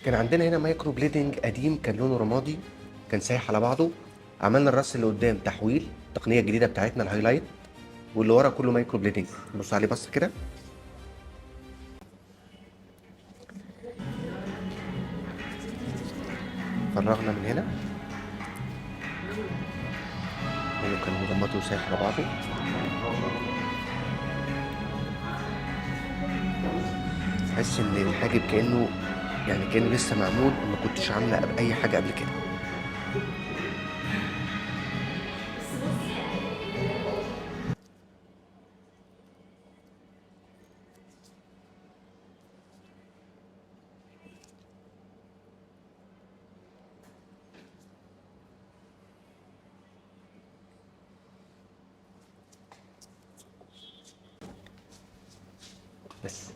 كان عندنا هنا مايكرو بليدنج قديم، كان لونه رمادي، كان سايح على بعضه. عملنا الراس اللي قدام تحويل، التقنيه الجديده بتاعتنا الهايلايت، واللي ورا كله مايكرو بليدنج. بص عليه بص كده. فرغنا من هنا، لانه كان مجمد وسايح على بعضه. تحس ان الحاجب كانه، يعني كانه لسه معمول وما كنتش عامله اي حاجه قبل كده. بس